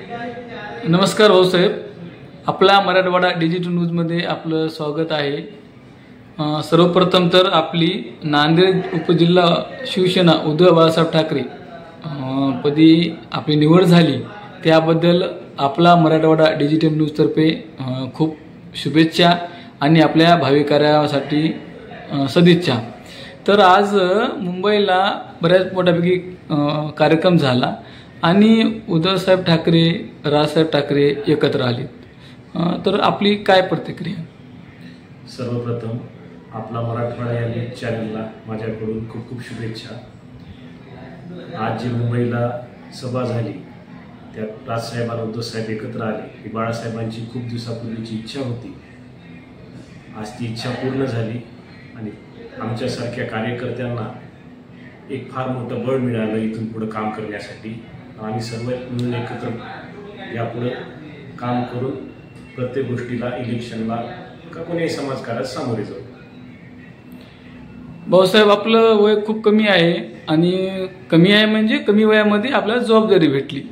नमस्कार भाऊसाहेब, आपला मराठवाडा डिजिटल न्यूजमध्ये आपलं स्वागत आहे। सर्वप्रथम तर आपली नांदेड उपजिल्हा शिवसेना उद्धव बाळासाहेब ठाकरे पदी आपली निवड झाली त्याबद्दल आपला मराठवाडा डिजिटल न्यूजतर्फे खूप शुभेच्छा आणि आपल्या भावी कार्यासाठी सदिच्छा। तर आज मुंबईला बऱ्याच मोठ्यापैकी कार्यक्रम झाला आणि उद्धवसाहेब ठाकरे राजसाहेब ठाकरे एकत्र आले, तर आपली काय प्रतिक्रिया? सर्वप्रथम आपला मराठवाडा या न्यूज चॅनलला माझ्याकडून खूप खूप शुभेच्छा। आज जी मुंबईला सभा झाली त्यात राजसाहेब आणि उद्धवसाहेब एकत्र आले ही बाळासाहेबांची खूप दिवसापूर्वीची इच्छा होती। आज ती इच्छा पूर्ण झाली आणि आमच्यासारख्या कार्यकर्त्यांना एक फार मोठं बळ मिळालं इथून पुढे काम करण्यासाठी। आम्ही सर्व मिळून एकत्र यापुढे काम करून प्रत्येक गोष्टीला इलेक्शनला का कोणीही समाजकार्यात सामोरे जाऊ। भाऊसाहेब, आपलं वय खूप कमी आहे आणि कमी आहे म्हणजे कमी वयामध्ये आपल्याला जबाबदारी भेटली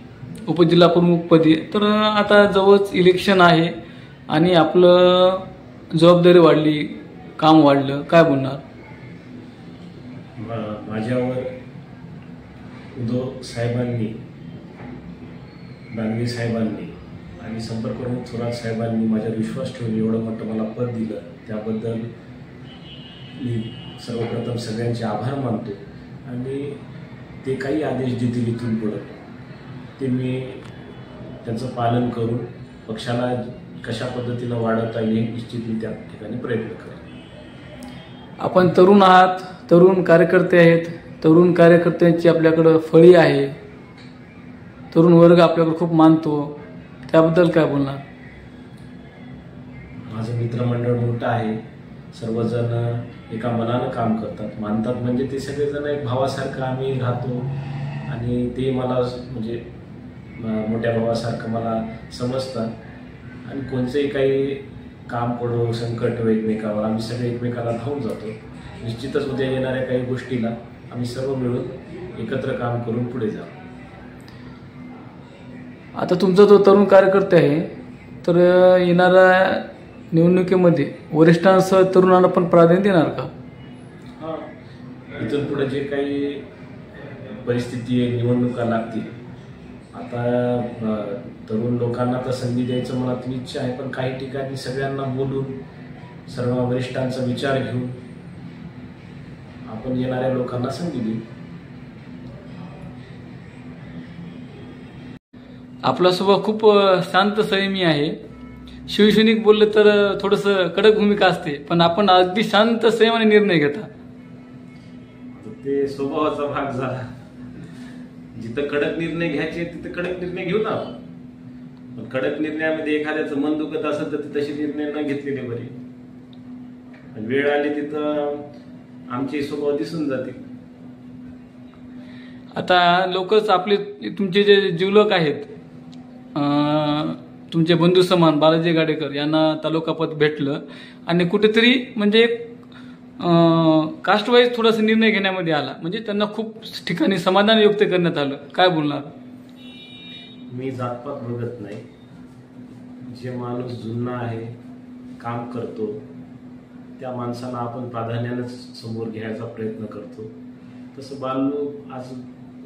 उपजिल्हा प्रमुखपदी। तर आता जवळच इलेक्शन आहे आणि आपलं जबाबदारी वाढली, काम वाढलं, काय बोलणार? माझ्यावर उद्धव साहेबांनी, दानवे साहेबांनी आणि संपर्क प्रमुख थोरात साहेबांनी माझ्यावर विश्वास ठेवून एवढं मोठं मला पद दिलं त्याबद्दल मी सर्वप्रथम सगळ्यांचे आभार मानतो। आणि ते काही आदेश देतील इथून पुढे ते मी त्यांचं पालन करून पक्षाला कशा पद्धतीनं वाढवता येईल निश्चित मी त्या ठिकाणी प्रयत्न करेन। आपण तरुण आहात, तरुण कार्यकर्ते आहेत, तरुण कार्यकर्त्यांची आपल्याकडं फळी आहे, तरुण वर्ग आपल्याकडे खूप मानतो, त्याबद्दल काय बोलणार? माझं मित्रमंडळ मोठं आहे, सर्वजण एका मनानं काम करतात, मानतात, म्हणजे ते सगळेजण एक भावासारखं आम्ही राहतो आणि ते मला म्हणजे मोठ्या भावासारखं मला समजतात। आणि कोणतेही काही काम पडो संकट हो एकमेकावर आम्ही सगळे एकमेकाला धावून जातो। निश्चितच उद्या येणाऱ्या काही गोष्टीला आम्ही सर्व मिळून एकत्र काम करून पुढे जाऊ। आता तुमचा जो तरुण कार्यकर्ते आहे तर येणाऱ्या निवडणुकीमध्ये वरिष्ठांसह तरुणांना पण प्राधान्य देणार का? हां, इथून पुढे जे काही परिस्थिती आहे, निवडणुका लागतील, आता तरुण लोकांना तर संधी द्यायचं मनात इच्छा आहे, पण काही ठिकाणी सगळ्यांना बोलून सर्व वरिष्ठांचा विचार घेऊन आपण येणाऱ्या लोकांना संधी देऊ। आपला स्वभाव खूप शांत संयमी आहे, शिवसैनिक बोललं तर थोडंसं कडक भूमिका असते, पण आपण अगदी शांत संयमाने निर्णय घेता। ते स्वभावाचा भाग झाला, जिथं कडक निर्णय घ्यायचे तिथं कडक निर्णय घेऊ ना आपण, पण कडक निर्णयामध्ये एखाद्याचं मन दुखत असेल तर तसे निर्णय न घेतलेले बरे। वेळ आली तिथं आमचे स्वभाव दिसून जातील। आता लोकच आपले तुमचे जे जीवलक आहेत, तुमचे बंधू समान बालाजी गाडेकर यांना तालुकापद भेटलं आणि कुठेतरी म्हणजे कास्ट वाईज थोडासा निर्णय घेण्यामध्ये आला, म्हणजे त्यांना खूप ठिकाणी समाधान व्यक्त करण्यात आलं, काय बोलणार? मी जातपात बघत नाही, जे माणूस जुना आहे, काम करतो, त्या माणसाला आपण प्राधान्याने समोर घ्यायचा प्रयत्न करतो। तसं बालू आज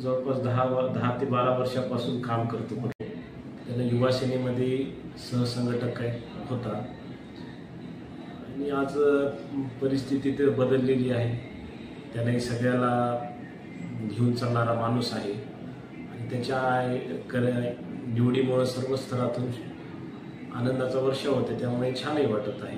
जवळपास 10 ते 12 वर्षापासून काम करतो, त्याला युवा सेनेमध्ये सहसंघटक होता आणि आज परिस्थिती तर बदललेली आहे, त्यालाही सगळ्याला घेऊन चालणारा माणूस आहे आणि त्याच्या निवडीमुळे सर्व स्तरातून आनंदाचा वर्षाव होते, त्यामुळे छानही वाटत आहे।